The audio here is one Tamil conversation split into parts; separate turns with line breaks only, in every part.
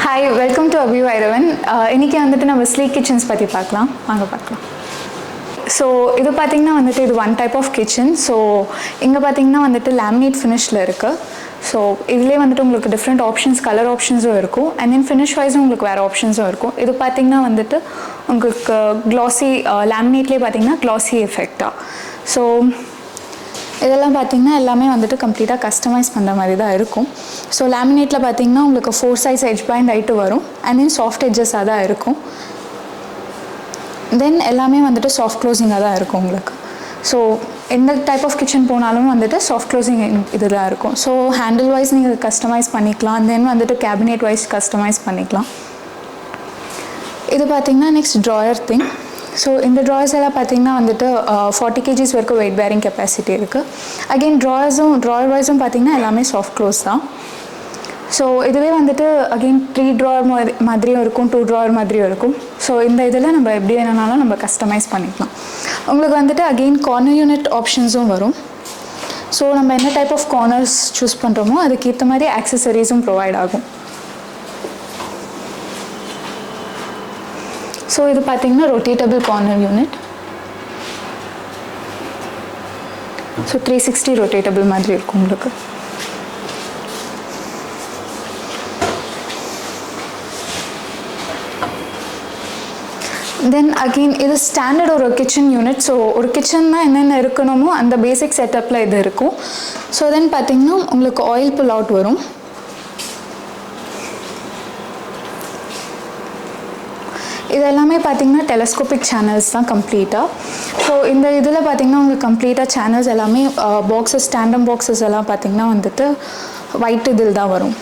Hi, welcome to Abhi Vairavans. இன்னைக்கு வந்துட்டு நம்ம ஸ்லீக் கிச்சன்ஸ் பற்றி பார்க்கலாம். வாங்க பார்க்கலாம். ஸோ இது பார்த்திங்கன்னா வந்துட்டு இது one type of kitchen. So இங்கே பார்த்திங்கன்னா வந்துட்டு லேமினேட் ஃபினிஷில் இருக்குது. ஸோ இதுலேயே வந்துட்டு உங்களுக்கு டிஃப்ரெண்ட் ஆப்ஷன்ஸ், கலர் ஆப்ஷன்ஸும் இருக்கும். அண்ட் தென் ஃபினிஷ் வைஸும் உங்களுக்கு வேறு ஆப்ஷன்ஸும் இருக்கும். இது பார்த்திங்கன்னா வந்துட்டு உங்களுக்கு க்ளாஸி லேமினேட்லேயே பார்த்திங்கன்னா க்ளாஸி எஃபெக்டாக. ஸோ இதெல்லாம் பார்த்திங்கன்னா எல்லாமே வந்துட்டு கம்ப்ளீட்டாக கஸ்டமைஸ் பண்ணுற மாதிரி தான் இருக்கும். ஸோ லேமினேட்டில் பார்த்திங்கன்னா உங்களுக்கு 4 size எட்ஜ் பாயிண்ட் ஹைட்டு வரும். அண்ட் தென் சாஃப்ட் எட்ஜஸாக தான் இருக்கும். தென் எல்லாமே வந்துட்டு சாஃப்ட் க்ளோசிங்காக தான் இருக்கும் உங்களுக்கு. ஸோ எந்த டைப் ஆஃப் கிச்சன் போனாலும் வந்துட்டு சாஃப்ட் க்ளோசிங் இதெல்லாம் இருக்கும். ஸோ ஹேண்டில் வைஸ் நீங்கள் கஸ்டமைஸ் பண்ணிக்கலாம். தென் வந்துட்டு கேபினெட் வைஸ் கஸ்டமைஸ் பண்ணிக்கலாம். இது பார்த்திங்கன்னா நெக்ஸ்ட் ட்ராயர் திங். ஸோ இந்த ட்ராயர்ஸ் எல்லாம் பார்த்திங்கன்னா வந்துட்டு 40 kgs வரைக்கும் வெயிட் பேரிங் கெப்பாசிட்டி இருக்குது. அகெயின் ட்ராயர் வைஸும் பார்த்திங்கன்னா எல்லாமே சாஃப்ட் க்ளோஸ் தான். ஸோ இதுவே வந்துட்டு அகெயின் 3 drawer மாதிரியும் இருக்கும், 2 drawer மாதிரியும் இருக்கும். ஸோ இந்த இதில் நம்ம எப்படி வேணுனாலும் நம்ம கஸ்டமைஸ் பண்ணிக்கலாம். உங்களுக்கு வந்துட்டு அகெயின் கார்னர் யூனிட் ஆப்ஷன்ஸும் வரும். ஸோ நம்ம என்ன டைப் ஆஃப் கார்னர்ஸ் சூஸ் பண்ணுறோமோ அதுக்கேற்ற மாதிரி ஆக்சசரிஸும் ப்ரொவைட் ஆகும். ஸோ இது பார்த்திங்கன்னா rotatable corner unit. So 360 rotatable மாதிரி இருக்கும் உங்களுக்கு. தென் அகெயின் இது ஸ்டாண்டர்ட் ஒரு கிச்சன் யூனிட். ஸோ ஒரு கிச்சன்னா என்னென்ன இருக்கணுமோ அந்த பேசிக் செட்டப்பில் இது இருக்கும். ஸோ தென் பார்த்திங்கன்னா உங்களுக்கு ஆயில் புல் அவுட் வரும். இது எல்லாமே பார்த்திங்கன்னா டெலஸ்கோபிக் சேனல்ஸ் தான் கம்ப்ளீட்டாக. ஸோ இந்த இதில் பார்த்திங்கன்னா உங்களுக்கு கம்ப்ளீட்டாக சேனல்ஸ் எல்லாமே பாக்ஸஸ், ஸ்டாண்டம் பாக்ஸஸ் எல்லாம் பார்த்திங்கன்னா வந்துட்டு ஒயிட் இதில் தான் வரும்.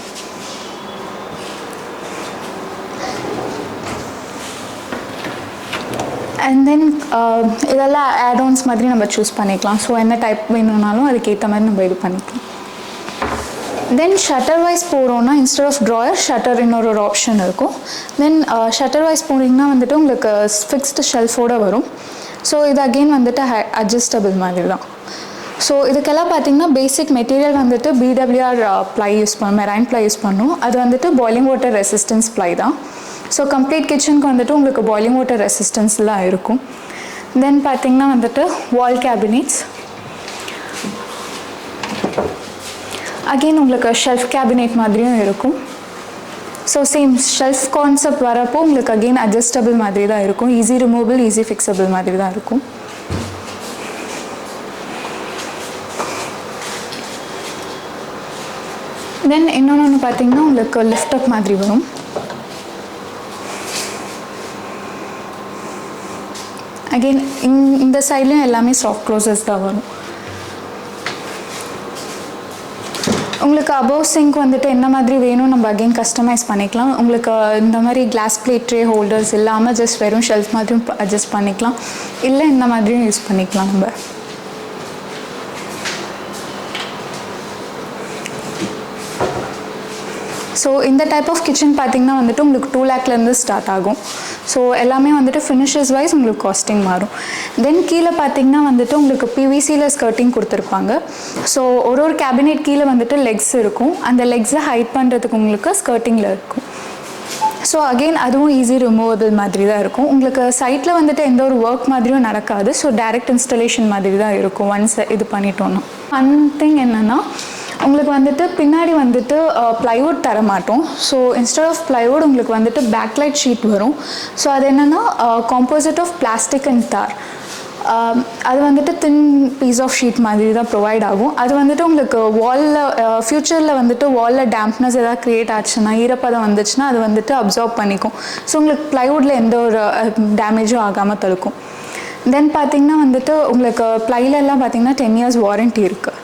அண்ட் தென் இதெல்லாம் ஆட்-ஆன்ஸ் மாதிரி நம்ம சூஸ் பண்ணிக்கலாம். ஸோ என்ன டைப் வேணும்னாலும் அதுக்கேற்ற மாதிரி நம்ம இது பண்ணிக்கலாம். தென் ஷட்டர் வைஸ் போகிறோன்னா இன்ஸ்டெட் ஆஃப் ட்ராயர் ஷட்டர் இன்னொரு ஆப்ஷன் இருக்கும். தென் ஷட்டர் வைஸ் போனீங்கன்னா வந்துட்டு உங்களுக்கு ஃபிக்ஸ்டு ஷெல்ஃபோடு வரும். ஸோ இது அகெயின் வந்துட்டு அட்ஜஸ்டபிள் மாதிரி தான். ஸோ இதுக்கெல்லாம் பார்த்திங்கன்னா பேசிக் மெட்டீரியல் வந்துட்டு BWR ப்ளை யூஸ் பண்ணணும், மெரைன் ப்ளை யூஸ் பண்ணணும். அது வந்துட்டு பாய்லிங் வாட்டர் ரெசிஸ்டன்ஸ் ப்ளை தான். ஸோ கம்ப்ளீட் கிச்சனுக்கு வந்துட்டு உங்களுக்கு பாய்லிங் வாட்டர் ரெசிஸ்டன்ஸ்லாம் இருக்கும். தென் பார்த்திங்கன்னா வந்துட்டு வால் கேபினெட்ஸ். அகெயின் உங்களுக்கு ஷெல்ஃப் கேபினெட் மாதிரியும் இருக்கும். ஸோ சேம் ஷெல்ஃப் கான்செப்ட் வரப்போ உங்களுக்கு அகெயின் அட்ஜஸ்டபிள் மாதிரி தான் இருக்கும். ஈஸி ரிமூவபிள், ஈஸி ஃபிக்ஸபிள் மாதிரி தான் இருக்கும். தென் இன்னொன்று பார்த்திங்கன்னா உங்களுக்கு லிஃப்ட் அப் மாதிரி வரும். அகெயின் இந்த சைட்லேயும் எல்லாமே சாஃப்ட் க்ளோசஸ் தான் வரும். உங்களுக்கு அபவ் சிங்க் வந்துட்டு என்ன மாதிரி வேணும் நம்ம அகெயின் கஸ்டமைஸ் பண்ணிக்கலாம். உங்களுக்கு இந்த மாதிரி கிளாஸ் பிளேட் ட்ரே ஹோல்டர்ஸ் இல்லாமல் ஜஸ்ட் வெறும் ஷெல்ஃப் மாதிரியும் அட்ஜஸ்ட் பண்ணிக்கலாம். இல்லை இந்த மாதிரியும் யூஸ் பண்ணிக்கலாம் நம்ம. ஸோ இந்த டைப் ஆஃப் கிச்சன் பார்த்திங்கன்னா வந்துட்டு உங்களுக்கு 2 lakhலேருந்து ஸ்டார்ட் ஆகும். ஸோ எல்லாமே வந்துட்டு ஃபினிஷஸ் வைஸ் உங்களுக்கு காஸ்டிங் மாறும். தென் கீழே பார்த்திங்கன்னா வந்துட்டு உங்களுக்கு PVCயில் ஸ்கர்ட்டிங் கொடுத்துருப்பாங்க. ஸோ ஒரு கேபினெட் கீழே வந்துட்டு லெக்ஸ் இருக்கும். அந்த லெக்ஸை ஹைட் பண்ணுறதுக்கு உங்களுக்கு ஸ்கர்ட்டிங்கில் இருக்கும். ஸோ அகெயின் அதுவும் ஈஸி ரிமூவபிள் மாதிரி தான் இருக்கும். உங்களுக்கு சைட்டில் வந்துட்டு எந்த ஒரு ஒர்க் மாதிரியும் நடக்காது. ஸோ டைரக்ட் இன்ஸ்டலேஷன் மாதிரி தான் இருக்கும் ஒன்ஸ் இது பண்ணிட்டோன்னா. ஒன் திங் என்னென்னா உங்களுக்கு வந்துட்டு பின்னாடி வந்துட்டு ப்ளைவுட் தர மாட்டோம். ஸோ இன்ஸ்டெட் ஆஃப் ப்ளைவுட் உங்களுக்கு வந்துட்டு பேக்லைட் ஷீட் வரும். ஸோ அது என்னென்னா காம்போசிட் ஆஃப் பிளாஸ்டிக் அண்ட் தார். அது வந்துட்டு தின் பீஸ் ஆஃப் ஷீட் மாதிரி தான் ப்ரொவைட் ஆகும். அது வந்துட்டு உங்களுக்கு வாலில் ஃப்யூச்சரில் வந்துட்டு வாலில் டேம்ப்னஸ் எதாவது க்ரியேட் ஆச்சுன்னா, ஈரப்பதம் வந்துச்சுன்னா அது வந்துட்டு அப்சார்ப் பண்ணிக்கும். ஸோ உங்களுக்கு ப்ளைவுட்டில் எந்த ஒரு டேமேஜும் ஆகாமல் தடுக்கும். தென் பார்த்திங்கன்னா வந்துட்டு உங்களுக்கு ப்ளைலெல்லாம் பார்த்திங்கன்னா 10 years வாரண்ட்டி இருக்குது.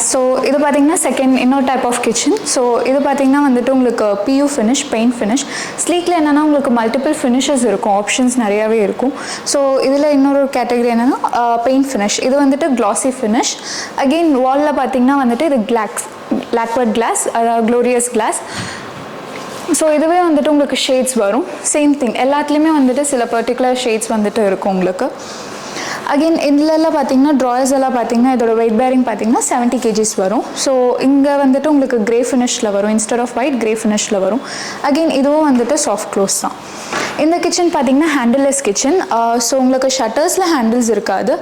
ஸோ இது பார்த்திங்கன்னா இன்னொரு டைப் ஆஃப் கிச்சன். ஸோ இது பார்த்திங்கன்னா வந்துட்டு உங்களுக்கு PU ஃபினிஷ், பெயிண்ட் ஃபினிஷ். ஸ்லீக்கில் என்னென்னா உங்களுக்கு மல்டிபிள் ஃபினிஷஸ் இருக்கும், ஆப்ஷன்ஸ் நிறையாவே இருக்கும். ஸோ இதில் இன்னொரு கேட்டகரி என்னென்னா பெயிண்ட் ஃபினிஷ். இது வந்துட்டு க்ளாஸி ஃபினிஷ். அகெயின் வாலில் பார்த்திங்கன்னா வந்துட்டு இது லாக்வர்ட் கிளாஸ், அதாவது க்ளோரியஸ் கிளாஸ். ஸோ இதுவே வந்துட்டு உங்களுக்கு ஷேட்ஸ் வரும். சேம் திங் எல்லாத்துலேயுமே வந்துட்டு சில பர்டிகுலர் ஷேட்ஸ் வந்துட்டு இருக்கும் உங்களுக்கு. அகெயின் இதிலெல்லாம் பார்த்தீங்கன்னா ட்ராயர்ஸ் எல்லாம் பார்த்தீங்கன்னா இதோட வெயிட் பேரிங் பார்த்தீங்கன்னா 70 kgs வரும். ஸோ இங்கே வந்துட்டு உங்களுக்கு கிரே ஃபினிஷில் வரும், இன்ஸ்டெட் ஆஃப் ஒயிட் கிரே ஃபினிஷில் வரும். அகெயின் இதுவும் வந்துட்டு சாஃப்ட் க்ளோஸ் தான். இந்த கிச்சன் பார்த்தீங்கன்னா ஹேண்டில்லெஸ் கிச்சன். ஸோ உங்களுக்கு ஷட்டர்ஸில் ஹேண்டில்ஸ் இருக்காது,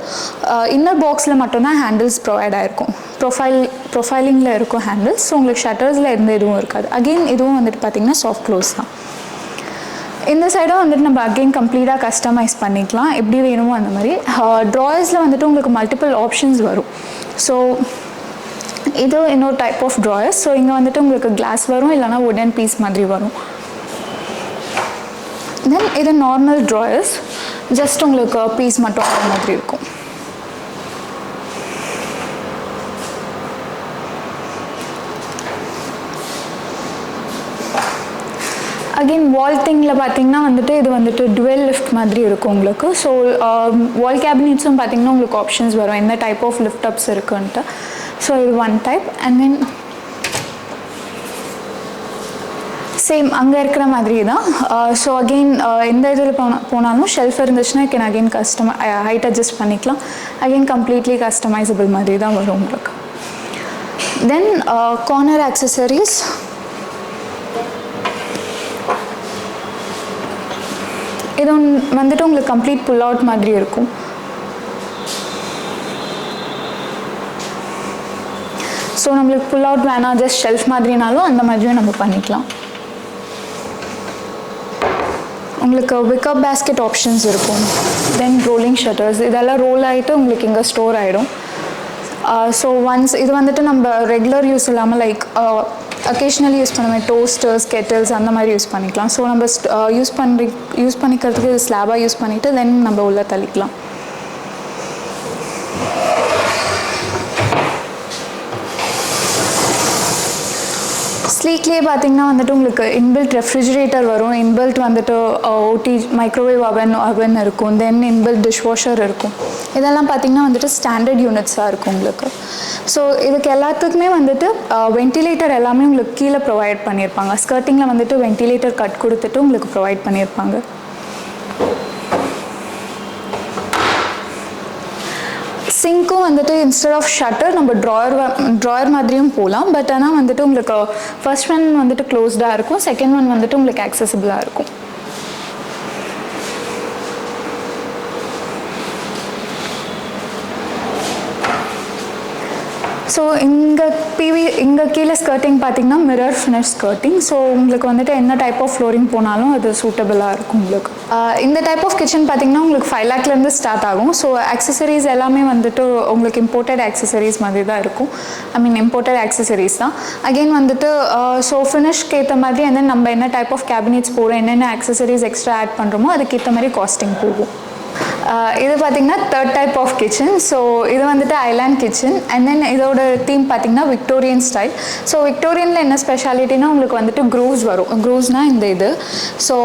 இன்னர் பாக்ஸில் மட்டும்தான் ஹேண்டில்ஸ் ப்ரொவைட் ஆகிருக்கும். ப்ரொஃபைலிங்கில் இருக்கும் ஹேண்டில்ஸ். ஸோ உங்களுக்கு ஷட்டர்ஸில் எந்த இதுவும் இருக்காது. அகெயின் இதுவும் வந்துட்டு பார்த்தீங்கன்னா சாஃப்ட் க்ளோஸ் தான். இந்த சைடும் வந்துட்டு நம்ம அகெயின் கம்ப்ளீட்டாக கஸ்டமைஸ் பண்ணிக்கலாம், எப்படி வேணுமோ அந்த மாதிரி. ட்ராயர்ஸில் வந்துட்டு உங்களுக்கு மல்டிபிள் ஆப்ஷன்ஸ் வரும். ஸோ இது இன்னொரு டைப் ஆஃப் ட்ராயர்ஸ். ஸோ இங்கே வந்துட்டு உங்களுக்கு கிளாஸ் வரும், இல்லைனா வுடன் பீஸ் மாதிரி வரும். தென் இது நார்மல் ட்ராயர்ஸ், ஜஸ்ட் உங்களுக்கு பீஸ் மட்டும் வர மாதிரி இருக்கும். அகெயின் வால் திங்கில் பார்த்தீங்கன்னா வந்துட்டு இது வந்துட்டு டுவெல் லிஃப்ட் மாதிரி இருக்கும் உங்களுக்கு. ஸோ வால் கேபினெட்ஸும் பார்த்தீங்கன்னா உங்களுக்கு ஆப்ஷன்ஸ் வரும், என்ன டைப் ஆஃப் லிஃப்ட் அப்ஸ் இருக்குன்ட்டு. ஸோ இது one type. And then same அங்கே இருக்கிற மாதிரி தான். ஸோ அகெயின் எந்த இதில் போனாலும் ஷெல்ஃப் இருந்துச்சுன்னா கேன் அகெயின் ஹைட் அட்ஜஸ்ட் பண்ணிக்கலாம். அகெயின் கம்ப்ளீட்லி கஸ்டமைசபிள் மாதிரி தான் வரும் உங்களுக்கு. தென் கார்னர் ஆக்சசரிஸ். இது வந்துட்டு உங்களுக்கு கம்ப்ளீட் புல் அவுட் மாதிரி இருக்கும். ஸோ நம்மளுக்கு புல் அவுட் வேணாம், ஜஸ்ட் ஷெல்ஃப் மாதிரினாலும் அந்த மாதிரியும் நம்ம பண்ணிக்கலாம். உங்களுக்கு விக்கப் பேஸ்கெட் ஆப்ஷன்ஸ் இருக்கும். தென் ரோலிங் ஷட்டர்ஸ், இதெல்லாம் ரோல் ஆகிட்டு உங்களுக்கு இங்கே ஸ்டோர் ஆகிடும். ஸோ ஒன்ஸ் இது வந்துட்டு நம்ம ரெகுலர் யூஸ் இல்லாமல் லைக் அக்கேஷ்னலி யூஸ் பண்ணுவேன், டோஸ்டர்ஸ், கெட்டில்ஸ் அந்த மாதிரி யூஸ் பண்ணிக்கலாம். ஸோ நம்ம யூஸ் பண்ணிக்கிறதுக்கு ஸ்லாபாக யூஸ் பண்ணிவிட்டு தென் நம்ம உள்ளே தள்ளிக்கலாம். ஸ்லீக்லேயே பார்த்தீங்கன்னா வந்துட்டு உங்களுக்கு இன்பில்ட் ரெஃப்ரிஜிரேட்டர் வரும், இன்பில்ட் வந்துட்டு ஓடி மைக்ரோவேவ் அவன் இருக்கும், தென் இன்பில்ட் டிஷ்வாஷர் இருக்கும். இதெல்லாம் பார்த்தீங்கன்னா வந்துட்டு ஸ்டாண்டர்ட் யூனிட்ஸாக இருக்கும் உங்களுக்கு. ஸோ இதுக்கு எல்லாத்துக்குமே வந்துட்டு வென்டிலேட்டர் எல்லாமே உங்களுக்கு கீழே ப்ரொவைட் பண்ணியிருப்பாங்க. ஸ்கர்ட்டிங்கில் வந்துட்டு வென்டிலேட்டர் கட் கொடுத்துட்டு உங்களுக்கு ப்ரொவைட் பண்ணியிருப்பாங்க. சிங்க்கும் வந்துட்டு இன்ஸ்டெட் ஆஃப் ஷட்டர் நம்ம ட்ராயர் மாதிரியும் போகலாம். பட் ஆனால் வந்துட்டு உங்களுக்கு ஃபர்ஸ்ட் ஒன் வந்துட்டு க்ளோஸ்டாக இருக்கும், செகண்ட் ஒன் வந்துட்டு உங்களுக்கு ஆக்சசிபிளாக இருக்கும். ஸோ இங்கே கீழே ஸ்கர்ட்டிங் பார்த்தீங்கன்னா மிரர் ஃபினிஷ் ஸ்கர்ட்டிங். ஸோ உங்களுக்கு வந்துட்டு என்ன டைப் ஆஃப் ஃப்ளோரிங் போனாலும் அது சூட்டபிளாக இருக்கும் உங்களுக்கு. இந்த டைப் ஆஃப் கிச்சன் பார்த்தீங்கன்னா உங்களுக்கு 5 lakhலேருந்து ஸ்டார்ட் ஆகும். ஸோ ஆக்சசரிஸ் எல்லாமே வந்துட்டு உங்களுக்கு இம்போர்ட்டட் ஆக்சசரிஸ் மாதிரி தான் இருக்கும். இம்போர்ட்டட் ஆக்சசரிஸ் தான். அகெயின் வந்துட்டு ஸோ ஃபினிஷ்க்கு ஏற்ற மாதிரி and then நம்ம என்ன டைப் ஆஃப் கேபினெட்ஸ் போகிறோம், என்னென்ன ஆக்சசரிஸ் எக்ஸ்ட்ரா ஆட் பண்ணுறோமோ அதுக்கேற்ற மாதிரி காஸ்டிங் போகும். இது பார்த்தீங்கன்னா third type of kitchen. So இது வந்துட்டு ஐலாண்ட் கிச்சன். அண்ட் தென் இதோட தீம் பார்த்தீங்கன்னா விக்டோரியன் ஸ்டைல். ஸோ விக்டோரியனில் என்ன ஸ்பெஷாலிட்டினா உங்களுக்கு வந்துட்டு க்ரூவ்ஸ் வரும். க்ரூவ்ஸ்னால் இந்த இது ஸோ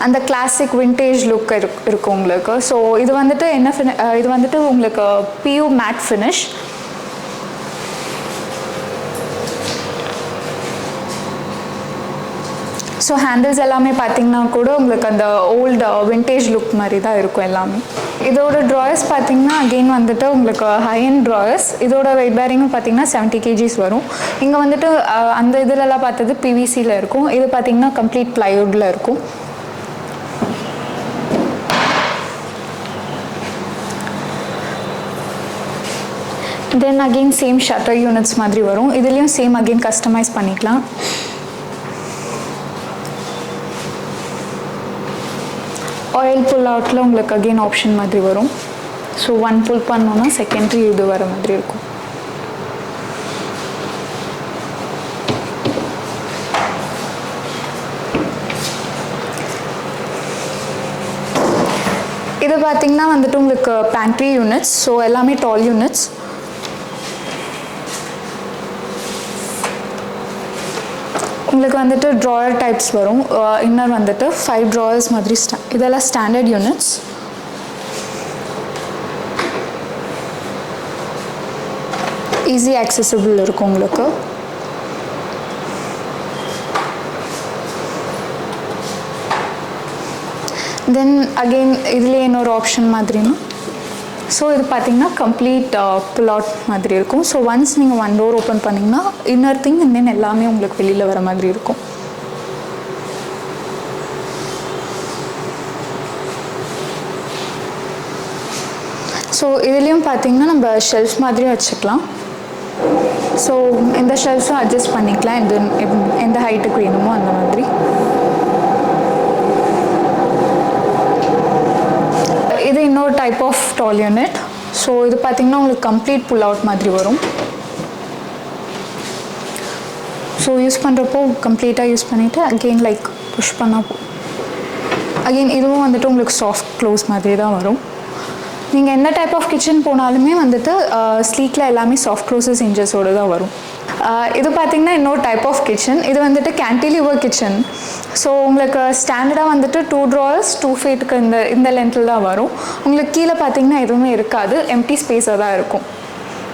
அந்த கிளாசிக் விண்டேஜ் லுக் இருக்கும் உங்களுக்கு. ஸோ இது வந்துட்டு இது வந்துட்டு உங்களுக்கு பியூ மேட் ஃபினிஷ். ஸோ ஹேண்டில்ஸ் எல்லாமே பார்த்தீங்கன்னா கூட உங்களுக்கு அந்த ஓல்டு விண்டேஜ் லுக் மாதிரி தான் இருக்கும் எல்லாமே. இதோட ட்ராயர்ஸ் பார்த்தீங்கன்னா அகெயின் வந்துட்டு உங்களுக்கு ஹை அண்ட் ட்ராயர்ஸ். இதோட வெயிட் பேரிங்கும் பார்த்தீங்கன்னா 70 kgs வரும். இங்கே வந்துட்டு அந்த இதிலெல்லாம் பார்த்தது பிவிசியில் இருக்கும், இது பார்த்தீங்கன்னா கம்ப்ளீட் ப்ளைவுட்டில் இருக்கும். Then again same shutter units மாதிரி வரும். இதுலேயும் சேம் அகெயின் கஸ்டமைஸ் பண்ணிக்கலாம். ஆயில் புல் அவுட்டில் உங்களுக்கு அகெயின் ஆப்ஷன் மாதிரி வரும். ஸோ ஒன் புல் பண்ணோன்னா செகண்டரி இது வர மாதிரி இருக்கும். இது பார்த்தீங்கன்னா வந்துட்டு உங்களுக்கு பேண்ட்ரி யூனிட்ஸ். ஸோ எல்லாமே டால் யூனிட்ஸ். உங்களுக்கு வந்துட்டு ட்ராயர் டைப்ஸ் வரும். இன்னர் வந்துட்டு 5 ட்ராயர்ஸ் மாதிரி இதெல்லாம் ஸ்டாண்டர்ட் யூனிட்ஸ். ஈஸி ஆக்சசிபிள் இருக்கும் உங்களுக்கு. தென் அகெயின் இதுலேயே இன்னொரு ஆப்ஷன் மாதிரினா ஸோ இது பார்த்தீங்கன்னா கம்ப்ளீட் புல் அவுட் மாதிரி இருக்கும். ஸோ ஒன்ஸ் நீங்கள் ஒன் டோர் ஓப்பன் பண்ணிங்கன்னா இன்னர் திங் அண்ட் தென் எல்லாமே உங்களுக்கு வெளியில் வர மாதிரி இருக்கும். ஸோ இதுலேயும் பார்த்தீங்கன்னா நம்ம ஷெல்ஃப் மாதிரியும் வச்சுக்கலாம். ஸோ இந்த ஷெல்ஃபும் அட்ஜஸ்ட் பண்ணிக்கலாம் எந்த ஹைட்டுக்கு வேணுமோ அந்த மாதிரி. இது இன்னொரு type of tall unit. So இது பார்த்தீங்கன்னா உங்களுக்கு கம்ப்ளீட் புல் அவுட் மாதிரி வரும். ஸோ யூஸ் பண்ணுறப்போ கம்ப்ளீட்டாக யூஸ் பண்ணிவிட்டு அகெயின் லைக் புஷ் பண்ணால் அகெயின் இதுவும் வந்துட்டு உங்களுக்கு சாஃப்ட் க்ளோஸ் மாதிரி தான் வரும். நீங்கள் என்ன டைப் ஆஃப் கிச்சன் போனாலுமே வந்துட்டு ஸ்லீக்கில் எல்லாமே சாஃப்ட் க்ளோசஸ் இன்ச்சஸோடு தான் வரும். இது பார்த்திங்கன்னா இன்னொரு டைப் ஆஃப் கிச்சன். இது வந்துட்டு கேன்டிலிவர் கிச்சன். ஸோ உங்களுக்கு ஸ்டாண்டர்டாக வந்துட்டு 2 drawers 2 feetக்கு இந்த லென்த்தில் தான் வரும். உங்களுக்கு கீழே பார்த்திங்கன்னா எதுவுமே இருக்காது, எம்டி ஸ்பேஸாக தான் இருக்கும்.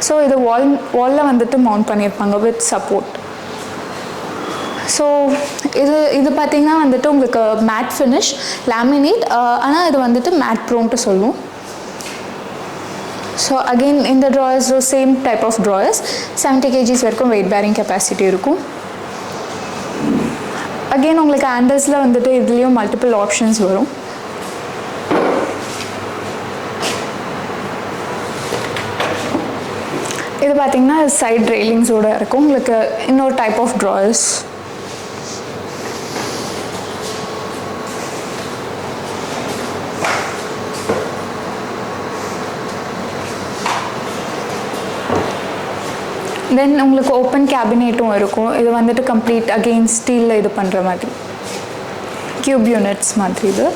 ஸோ இது வாலில் வந்துட்டு மவுண்ட் பண்ணியிருப்பாங்க வித் சப்போர்ட். ஸோ இது பார்த்திங்கன்னா வந்துட்டு உங்களுக்கு மேட் ஃபினிஷ் லேமினேட், ஆனால் இது வந்துட்டு மேட் ப்ரோன்ட்டு சொல்லுவோம். ஸோ அகெயின் இந்த drawers same type of drawers 70 kgs வரைக்கும் வெயிட் பேரிங் கெப்பாசிட்டி இருக்கும். அகெயின் உங்களுக்கு ஹேண்டல்ஸில் வந்துட்டு இதுலேயும் மல்டிபிள் ஆப்ஷன்ஸ் வரும். இது பார்த்திங்கன்னா சைட் ரெயிலிங்ஸோடு இருக்கும். உங்களுக்கு இன்னொரு டைப் ஆஃப் ட்ராயர்ஸ். தென் உங்களுக்கு ஓப்பன் கேபினேட்டும் இருக்கும். இது வந்துட்டு கம்ப்ளீட் அகெயின் ஸ்டீலில் இது பண்ணுற மாதிரி க்யூப் யூனிட்ஸ் மாதிரி இது.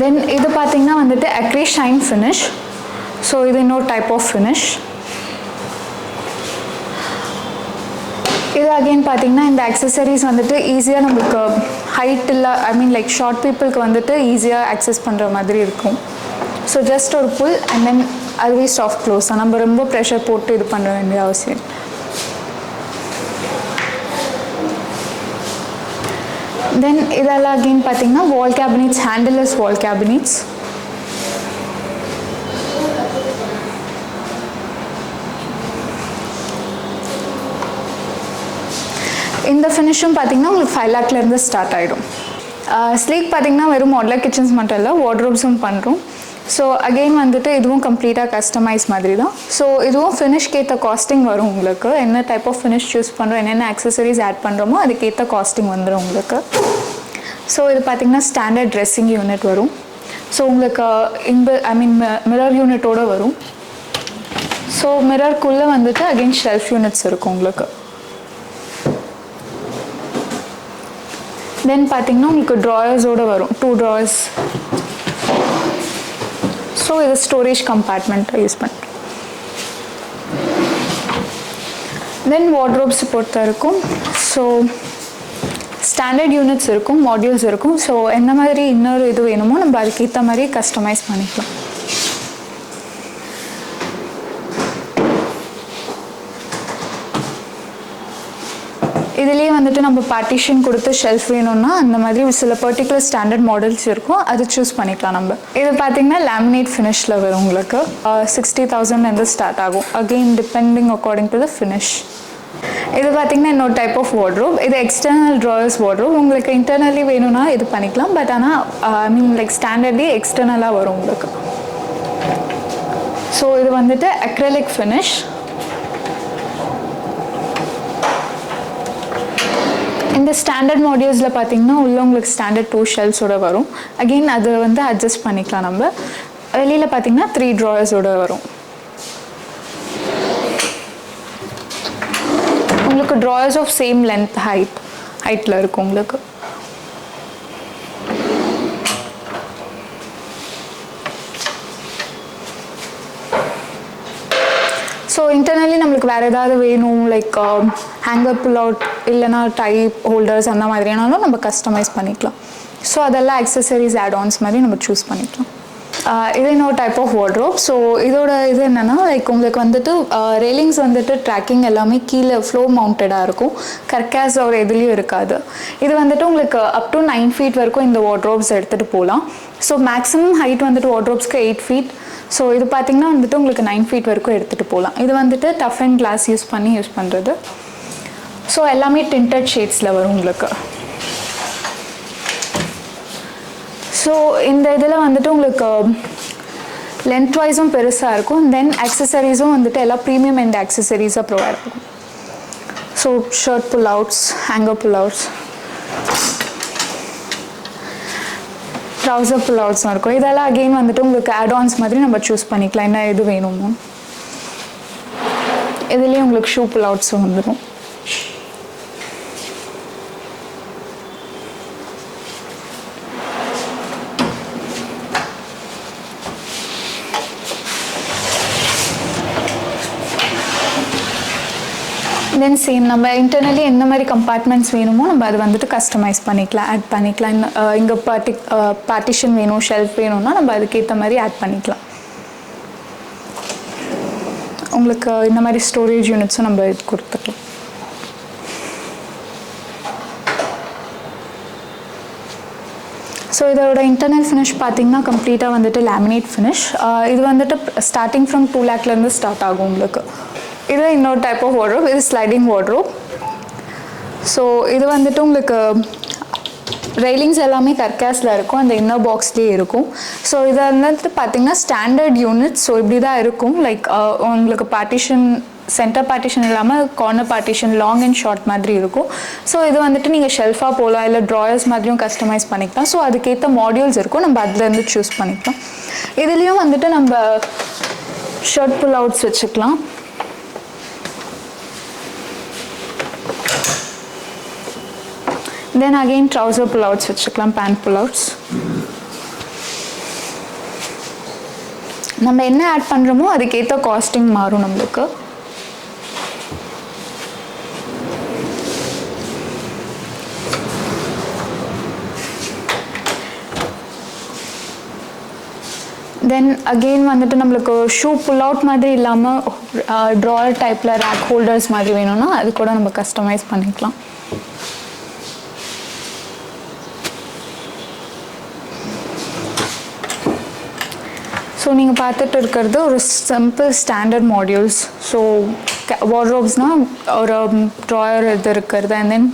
தென் இது பார்த்திங்கன்னா வந்துட்டு அக்ரி ஷைன் ஃபினிஷ். ஸோ இது இன்னொரு டைப் ஆஃப் ஃபினிஷ். இது அகெயின் பார்த்திங்கன்னா இந்த அக்சசரிஸ் வந்துட்டு ஈஸியாக நம்மளுக்கு ஹைட் இல்லை லைக் ஷார்ட் பீப்புளுக்கு வந்துட்டு ஈஸியாக ஆக்சஸ் பண்ணுற மாதிரி இருக்கும். ஸோ ஜஸ்ட் ஒரு புல் அண்ட் தென் அதுவே சாஃப்ட் க்ளோஸ் தான். நம்ம ரொம்ப ப்ரெஷர் போட்டு இது பண்ண வேண்டிய அவசியம். தென் இதெல்லாம் அகெயின் பார்த்தீங்கன்னா வால் கேபினெட்ஸ், ஹேண்டில்லெஸ் வால் கேபினெட்ஸ். இந்த ஃபினிஷும் பார்த்தீங்கன்னா உங்களுக்கு 5 lakhலேருந்து ஸ்டார்ட் ஆகிடும். ஸ்லீக் பார்த்தீங்கன்னா வெறும் மாடுலர் கிச்சன்ஸ் மட்டும் இல்லை, வார்ட்ரோப்ஸும் பண்ணுறோம். ஸோ அகெயின் வந்துட்டு இதுவும் கம்ப்ளீட்டாக கஸ்டமைஸ் மாதிரி தான். ஸோ இதுவும் ஃபினிஷ்க்கு ஏற்ற காஸ்டிங் வரும் உங்களுக்கு. என்ன டைப் ஆஃப் ஃபினிஷ் சூஸ் பண்ணுறோம், என்னென்ன அக்சசரிஸ் ஆட் பண்ணுறோமோ அதுக்கேற்ற காஸ்டிங் வந்துடும் உங்களுக்கு. ஸோ இது பார்த்திங்கன்னா ஸ்டாண்டர்ட் ட்ரெஸ்ஸிங் யூனிட் வரும். ஸோ உங்களுக்கு மிரர் யூனிட்டோடு வரும். ஸோ மிரர்க்குள்ளே வந்துட்டு அகெயின் ஷெல்ஃப் யூனிட்ஸ் இருக்கும் உங்களுக்கு. தென் பார்த்திங்கன்னா உங்களுக்கு ட்ராயர்ஸோடு வரும், 2 drawers. ஸோ இது ஸ்டோரேஜ் கம்பார்ட்மெண்ட்டை யூஸ் பண்ணுறோம். தென் வார்ட்ரோப்ஸ் பொறுத்த இருக்கும். ஸோ ஸ்டாண்டர்ட் யூனிட்ஸ் இருக்கும், மாடியூல்ஸ் இருக்கும். ஸோ என்ன மாதிரி இன்னொரு இது வேணுமோ நம்ம அதுக்கேற்ற மாதிரி கஸ்டமைஸ் பண்ணிக்கலாம். இதுலேயே வந்துட்டு நம்ம பார்ட்டிஷன் கொடுத்து ஷெல்ஃப் வேணும்னா அந்த மாதிரி சில பர்டிகுலர் ஸ்டாண்டர்ட் மாடல்ஸ் இருக்கும், அது சூஸ் பண்ணிக்கலாம் நம்ம. இது பார்த்திங்கன்னா லேமினேட் ஃபினிஷில் வரும் உங்களுக்கு. 60,000 ஸ்டார்ட் ஆகும். Again depending according to the finish. இது பார்த்திங்கன்னா இன்னொரு டைப் ஆஃப் வார்ட்ரோப். இது எக்ஸ்டர்னல் ட்ராயர்ஸ் வார்ட்ரோப். உங்களுக்கு இன்டர்னலி வேணும்னா இது பண்ணிக்கலாம். பட் ஆனால் லைக் ஸ்டாண்டர்ட்லி எக்ஸ்டர்னலாக வரும் உங்களுக்கு. ஸோ இது வந்துட்டு அக்ரிலிக் ஃபினிஷ். இந்த ஸ்டாண்டர்ட் மாடியூல்ஸில் பார்த்தீங்கன்னா உள்ள உங்களுக்கு ஸ்டாண்டர்ட் 2 ஷெல்ஃப்ஸோடு வரும். அகெயின் அது வந்து அட்ஜஸ்ட் பண்ணிக்கலாம் நம்ம. வெளியில் பார்த்தீங்கன்னா 3 drawers-ஓடு வரும். உங்களுக்கு ட்ராயர்ஸ் ஆஃப் சேம் லென்த் ஹைட்டில் இருக்கும் உங்களுக்கு. ஸோ இன்டர்னலி நம்மளுக்கு வேறு ஏதாவது வேணும், லைக் ஹேங்கர் புல் அவுட் இல்லைனா டைப் ஹோல்டர்ஸ் அந்த மாதிரினாலும் நம்ம கஸ்டமைஸ் பண்ணிக்கலாம். ஸோ அதெல்லாம் அக்சசரிஸ் ஆட் ஆன்ஸ் மாதிரி நம்ம சூஸ் பண்ணிக்கலாம். இது இன்னொரு டைப் ஆஃப் வார்ட்ரோப். ஸோ இதோட இது என்னென்னா லைக் உங்களுக்கு வந்துட்டு ரெயிலிங்ஸ் வந்துட்டு ட்ராக்கிங் எல்லாமே கீழே ஃப்ளோர் மவுண்டடாக இருக்கும். கர்காஸ் ஒரு எதுலேயும் இருக்காது. இது வந்துட்டு உங்களுக்கு அப் டு 9 feet வரைக்கும் இந்த வார்ட்ரோப்ஸ் எடுத்துகிட்டு போகலாம். ஸோ மேக்ஸிமம் ஹைட் வந்துட்டு வார்ட்ரோப்ஸ்க்கு 8 feet. ஸோ இது பார்த்திங்கன்னா வந்துட்டு உங்களுக்கு 9 feet வரைக்கும் எடுத்துகிட்டு போகலாம். இது வந்துட்டு டஃப் அண்ட் கிளாஸ் யூஸ் பண்ணுறது. ஸோ எல்லாமே டிண்டட் ஷேட்ஸில் வரும் உங்களுக்கு. ஸோ இந்த இதில் வந்துட்டு உங்களுக்கு லென்த் வைஸும் பெருசாக இருக்கும். தென் அக்சசரிஸும் வந்துட்டு எல்லாம் ப்ரீமியம் அண்ட் அக்சசரிஸாக ப்ரொவைட் இருக்கும். ஸோ ஷர்ட் புல் அவுட்ஸ், ஹேங்கர் புல் அவுட்ஸ், ட்ரௌசர் புல் அவுட்ஸும் இருக்கும். இதெல்லாம் அகெயின் வந்துட்டு உங்களுக்கு ஆட்ஆன்ஸ் மாதிரி நம்ம சூஸ் பண்ணிக்கலாம் என்ன எது வேணுமோ. இதுலேயும் உங்களுக்கு ஷூ புல் அவுட்ஸும் வந்துடும். தென் சேம் நம்ம இன்டர்னலி எந்த மாதிரி கம்பார்ட்மெண்ட்ஸ் வேணுமோ நம்ம அது வந்துட்டு கஸ்டமைஸ் பண்ணிக்கலாம், ஆட் பண்ணிக்கலாம். இங்கே பார்ட்டிஷன் வேணும், ஷெல்ஃப் வேணும்னா நம்ம அதுக்கேற்ற மாதிரி ஆட் பண்ணிக்கலாம். உங்களுக்கு இந்த மாதிரி ஸ்டோரேஜ் யூனிட்ஸும் நம்ம இது கொடுத்துக்கலாம். ஸோ இதோட இன்டர்னல் ஃபினிஷ் பார்த்திங்கன்னா கம்ப்ளீட்டாக வந்துட்டு லேமினேட் ஃபினிஷ். இது வந்துட்டு ஸ்டார்டிங் ஃப்ரம் 2 lakhலேருந்து ஸ்டார்ட் ஆகும் உங்களுக்கு. இது இன்னொரு டைப் ஆஃப் வார்ட்ரோப். இது ஸ்லைடிங் வார்ட்ரோப். ஸோ இது வந்துட்டு உங்களுக்கு ரெயிலிங்ஸ் எல்லாமே கர்காஸில் இருக்கும், அந்த இன்னர் பாக்ஸ்லேயே இருக்கும். ஸோ இதை வந்துட்டு பார்த்திங்கன்னா ஸ்டாண்டர்ட் யூனிட். ஸோ இப்படி தான் இருக்கும். லைக் உங்களுக்கு பார்ட்டிஷன், சென்டர் பார்ட்டிஷன் இல்லாமல் corner partition, long and short மாதிரி இருக்கும். ஸோ இது வந்துட்டு நீங்கள் ஷெல்ஃபாக போகலாம், இல்லை ட்ராயர்ஸ் மாதிரியும் கஸ்டமைஸ் பண்ணிக்கலாம். ஸோ அதுக்கேற்ற மாடியூல்ஸ் இருக்கும், நம்ம அதுலேருந்து சூஸ் பண்ணிக்கலாம். இதுலேயும் வந்துட்டு நம்ம ஷர்ட் புல் அவுட்ஸ் வச்சுக்கலாம். தென் அகெயின் ட்ரௌசர் புல் அவுட்ஸ் வச்சுக்கலாம், பேண்ட் புல் அவுட்ஸ். நம்ம என்ன ஆட் பண்ணுறோமோ அதுக்கேற்ற காஸ்டிங் மாறும் நம்மளுக்கு. தென் அகெயின் வந்துட்டு நம்மளுக்கு ஷூ புல் அவுட் மாதிரி இல்லாமல் ட்ராயர் டைப்பில் ரேக் ஹோல்டர்ஸ் மாதிரி வேணும்னா அது கூட நம்ம கஸ்டமைஸ் பண்ணிக்கலாம். ஸோ நீங்கள் பார்த்துட்டு இருக்கிறது ஒரு சிம்பிள் ஸ்டாண்டர்ட் மாடியூல்ஸ். ஸோ வார்ட்ரோப்ஸ்னால் ஒரு ட்ராயர் இது இருக்கிறது, அண்ட் தென்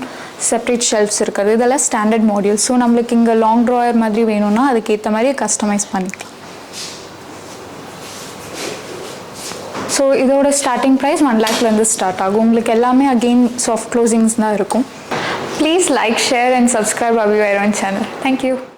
செப்ரேட் ஷெல்ஃப்ஸ் இருக்கிறது, இதெல்லாம் ஸ்டாண்டர்ட் மாடியூல்ஸ். ஸோ நம்மளுக்கு இங்கே லாங் ட்ராயர் மாதிரி வேணும்னா அதுக்கேற்ற மாதிரி கஸ்டமைஸ் பண்ணிக்கலாம். ஸோ இதோட ஸ்டார்டிங் ப்ரைஸ் 1 lakhலேருந்து ஸ்டார்ட் ஆகும். உங்களுக்கு எல்லாமே அகெயின் சாஃப்ட் க்ளோசிங்ஸ் தான் இருக்கும். Please like, share and subscribe Abhi Vairavans channel. Thank you.